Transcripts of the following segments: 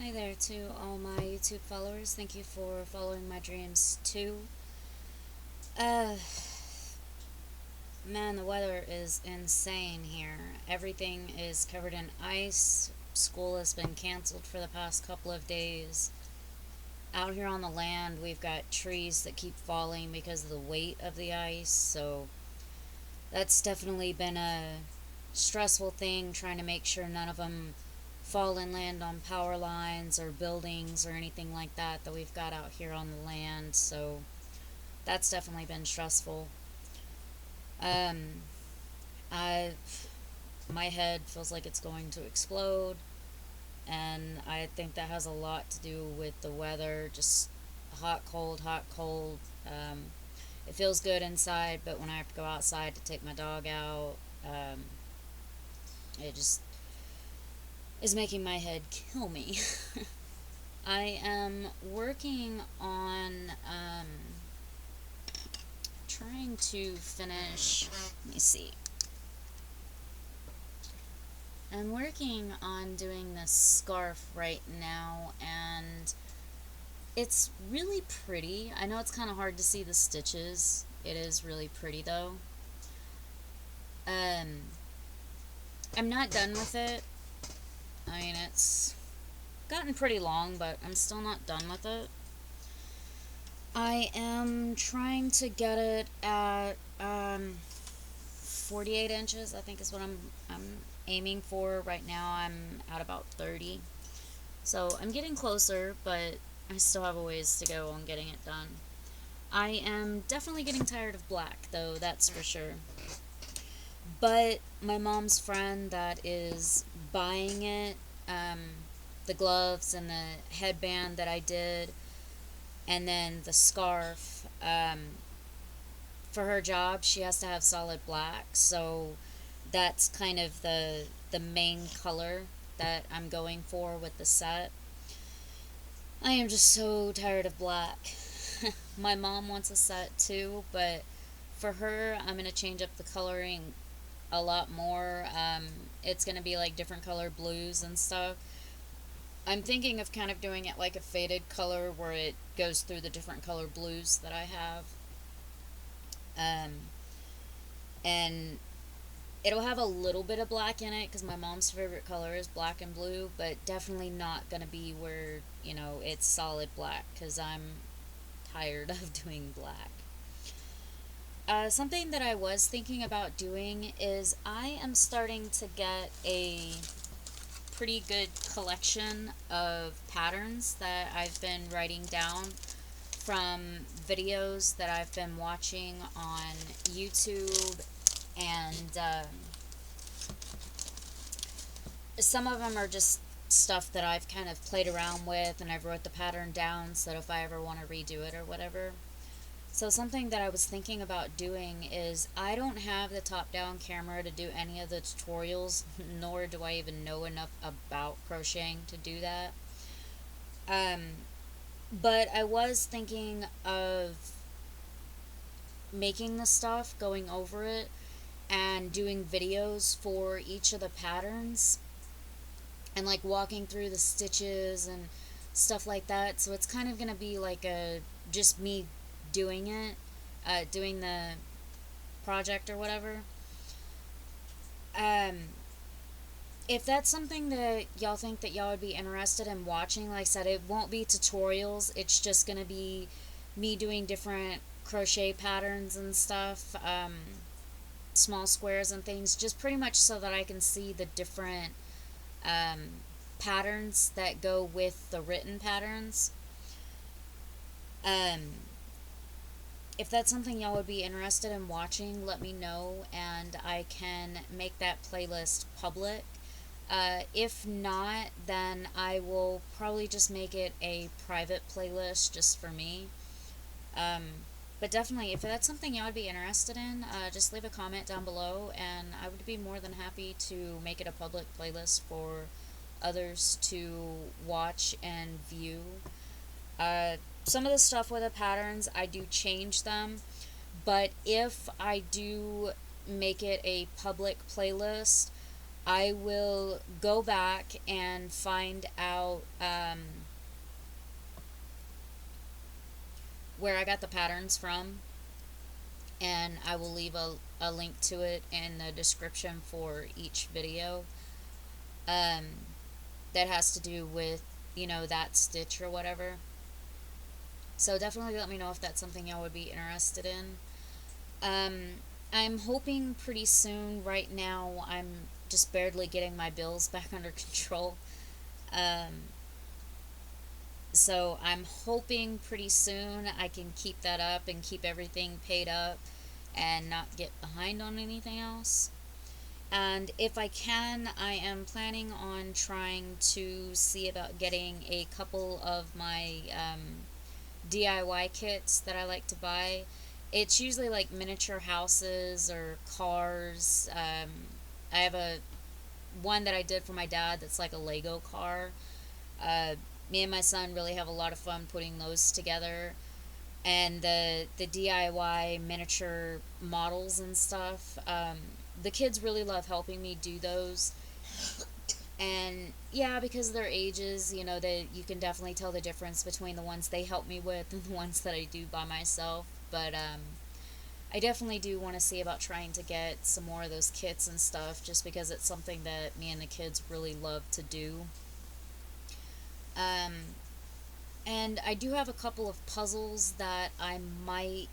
Hi there to all my YouTube followers. Thank you for following my dreams too. Uh, Man, the weather is insane here. Everything is covered in ice. School has been canceled for the past couple of days. Out here on the land, we've got trees that keep falling because of the weight of the ice, so that's definitely been a stressful thing trying to make sure none of them fall and land on power lines or buildings or anything like that we've got out here on the land. So that's definitely been stressful. Um, I My head feels like it's going to explode, and I think that has a lot to do with the weather. Just hot, cold, hot, cold. Um, it feels good inside, but when I have to go outside to take my dog out, it just is making my head kill me. I am working on trying to finish. Let me see. I'm working on doing this scarf right now, and it's really pretty. I know it's kind of hard to see the stitches. It is really pretty though. Um, I'm not done with it. I mean, it's gotten pretty long, but I'm still not done with it. I am trying to get it at 48 inches, I think is what I'm aiming for. Right now I'm at about 30. So I'm getting closer, but I still have a ways to go on getting it done. I am definitely getting tired of black, though, that's for sure. But my mom's friend that is buying it, um, the gloves and the headband that I did, and then the scarf, for her job, she has to have solid black. So that's kind of the main color that I'm going for with the set. I am just so tired of black. My mom wants a set too, but for her, I'm gonna change up the coloring a lot more. It's gonna be like different color blues and stuff. I'm thinking of kind of doing it like a faded color where it goes through the different color blues that I have. Um, and it'll have a little bit of black in it because my mom's favorite color is black and blue, but definitely not going to be where, it's solid black because I'm tired of doing black. Something that I was thinking about doing is I am starting to get a pretty good collection of patterns that I've been writing down from videos that I've been watching on YouTube, and some of them are just stuff that I've kind of played around with, and I've wrote the pattern down so that if I ever want to redo it or whatever. So something that I was thinking about doing is I don't have the top-down camera to do any of the tutorials, nor do I even know enough about crocheting to do that. Um, but I was thinking of making the stuff, going over it, and doing videos for each of the patterns, and like walking through the stitches and stuff like that. So it's kind of going to be like a just me doing it, doing the project or whatever. Um, if that's something that y'all think that y'all would be interested in watching, like I said, it won't be tutorials. It's just going to be me doing different crochet patterns and stuff, small squares and things, just pretty much so that I can see the different um, patterns that go with the written patterns. Um, if that's something y'all would be interested in watching, let me know and I can make that playlist public. If not, then I will probably just make it a private playlist just for me. Um, but definitely, if that's something y'all would be interested in, just leave a comment down below, and I would be more than happy to make it a public playlist for others to watch and view. Some of the stuff with the patterns, I do change them, but if I do make it a public playlist, I will go back and find out where I got the patterns from, and I will leave a link to it in the description for each video um, that has to do with, that stitch or whatever. So definitely let me know if that's something y'all would be interested in. Um, I'm hoping pretty soon. Right now, I'm just barely getting my bills back under control. Um, so I'm hoping pretty soon I can keep that up and keep everything paid up and not get behind on anything else. And if I can, I am planning on trying to see about getting a couple of my DIY kits that I like to buy. It's usually like miniature houses or cars. I have a one that I did for my dad that's like a Lego car. Uh, Me and my son really have a lot of fun putting those together. And the DIY miniature models and stuff. The kids really love helping me do those. And yeah, because of their ages, you can definitely tell the difference between the ones they help me with and the ones that I do by myself. But I definitely do want to see about trying to get some more of those kits and stuff, just because it's something that me and the kids really love to do. Um, and I do have a couple of puzzles that I might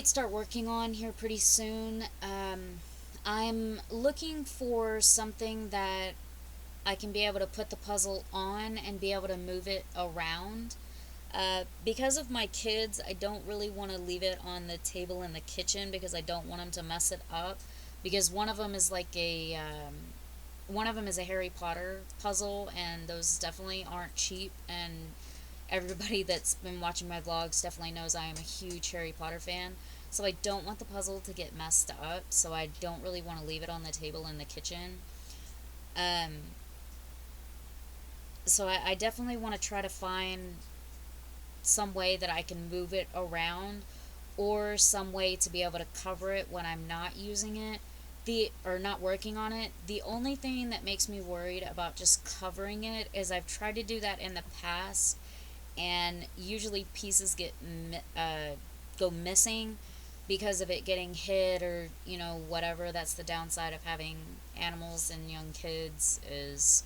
start working on here pretty soon. I'm looking for something that I can be able to put the puzzle on and be able to move it around. Because of my kids, I don't really want to leave it on the table in the kitchen because I don't want them to mess it up. Because one of them is a Harry Potter puzzle, and those definitely aren't cheap. And everybody that's been watching my vlogs definitely knows I am a huge Harry Potter fan. So I don't want the puzzle to get messed up. So I don't really want to leave it on the table in the kitchen. Um, so I definitely want to try to find some way that I can move it around, or some way to be able to cover it when I'm not using it, or not working on it. The only thing that makes me worried about just covering it is I've tried to do that in the past, and usually pieces go missing because of it getting hit, or whatever. That's the downside of having animals and young kids, is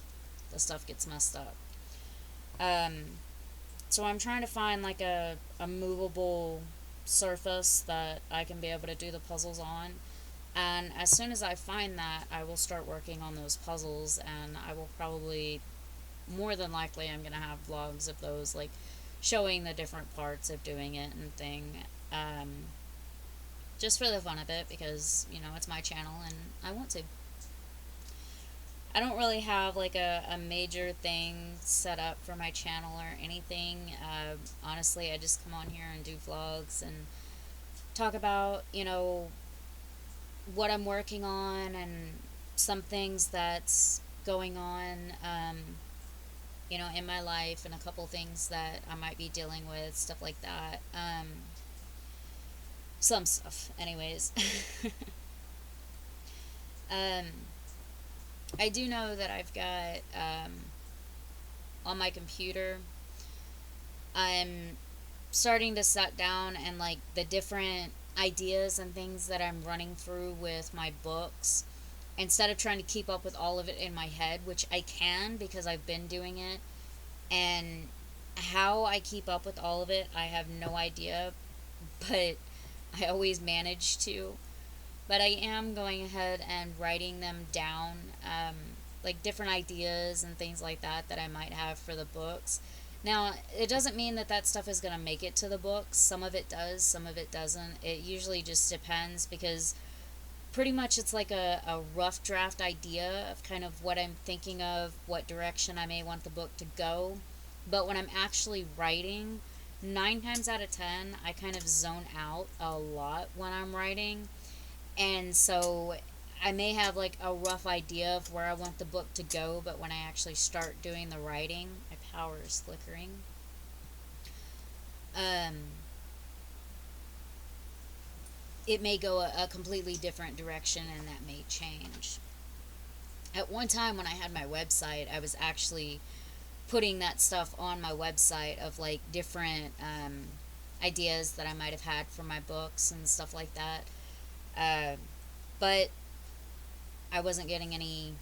the stuff gets messed up. Um, so I'm trying to find like a movable surface that I can be able to do the puzzles on. And as soon as I find that, I will start working on those puzzles, and I will probably, more than likely, I'm going to have vlogs of those, like showing the different parts of doing it and thing. Um, just for the fun of it, because, it's my channel and I want to. I don't really have like a major thing set up for my channel or anything. Honestly, I just come on here and do vlogs and talk about, what I'm working on, and some things that's going on, in my life, and a couple things that I might be dealing with, stuff like that. Some stuff, anyways. um, I do know that I've got, on my computer, I'm starting to set down and like the different ideas and things that I'm running through with my books, instead of trying to keep up with all of it in my head, which I can because I've been doing it. And how I keep up with all of it, I have no idea, but I always manage to. But I am going ahead and writing them down, like different ideas and things like that I might have for the books. Now, it doesn't mean that that stuff is going to make it to the books. Some of it does, some of it doesn't. It usually just depends, because pretty much it's like a rough draft idea of kind of what I'm thinking of, what direction I may want the book to go. But when I'm actually writing, 9 times out of 10, I kind of zone out a lot when I'm writing. And so I may have like a rough idea of where I want the book to go, but when I actually start doing the writing, my power is flickering. Um, it may go a completely different direction, and that may change. At one time when I had my website, I was actually putting that stuff on my website of like different ideas that I might have had for my books and stuff like that. Uh, but I wasn't getting any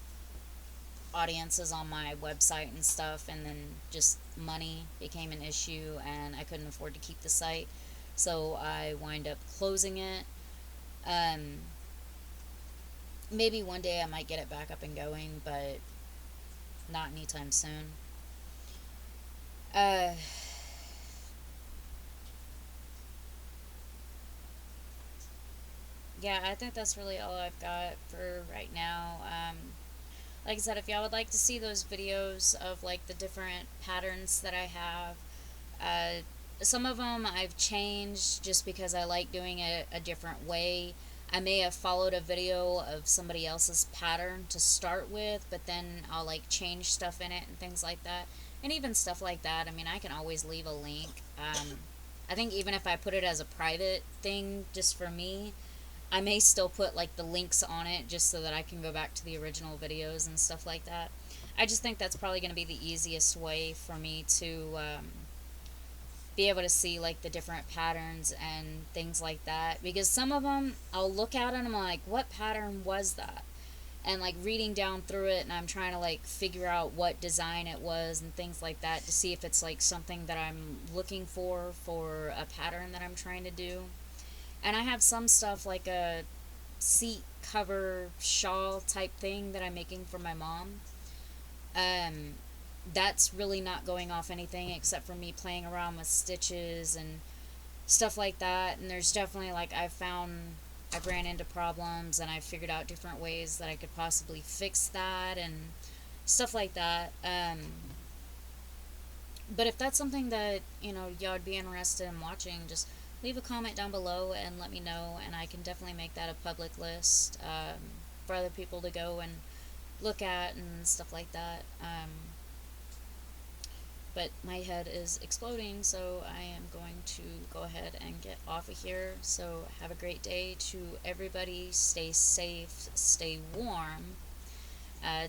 audiences on my website and stuff, and then just money became an issue, and I couldn't afford to keep the site, so I wind up closing it. Um, Maybe one day I might get it back up and going, but not anytime soon. Uh, yeah, I think that's really all I've got for right now. Like I said, if y'all would like to see those videos of like the different patterns that I have, uh, some of them I've changed just because I like doing it a different way. I may have followed a video of somebody else's pattern to start with, but then I'll like change stuff in it and things like that. And even stuff like that, I mean, I can always leave a link. I think even if I put it as a private thing just for me, I may still put like the links on it just so that I can go back to the original videos and stuff like that. I just think that's probably going to be the easiest way for me to be able to see like the different patterns and things like that, because some of them I'll look at and I'm like, what pattern was that? And like reading down through it, and I'm trying to like figure out what design it was and things like that to see if it's like something that I'm looking for a pattern that I'm trying to do. And I have some stuff like a seat cover shawl type thing that I'm making for my mom. Um, that's really not going off anything except for me playing around with stitches and stuff like that. And there's definitely like I've ran into problems, and I've figured out different ways that I could possibly fix that and stuff like that. But if that's something that y'all would be interested in watching, just leave a comment down below and let me know, and I can definitely make that a public list for other people to go and look at and stuff like that. But my head is exploding, so I am going to go ahead and get off of here. So have a great day to everybody. Stay safe, stay warm.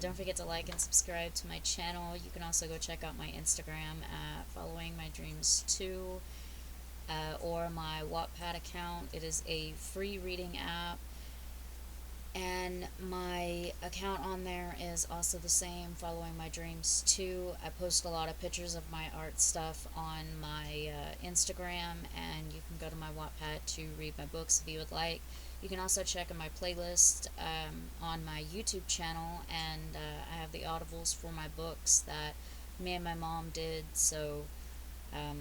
Don't forget to like and subscribe to my channel. You can also go check out my Instagram at Following My Dreams 2, or my Wattpad account. It is a free reading app, and my account on there is also the same, Following My Dreams 2. I post a lot of pictures of my art stuff on my Instagram, and you can go to my Wattpad to read my books if you would like. You can also check in my playlist on my YouTube channel, and I have the audibles for my books that me and my mom did. So have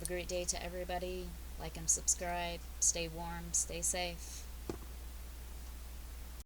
a great day to everybody. Like and subscribe. Stay warm. Stay safe.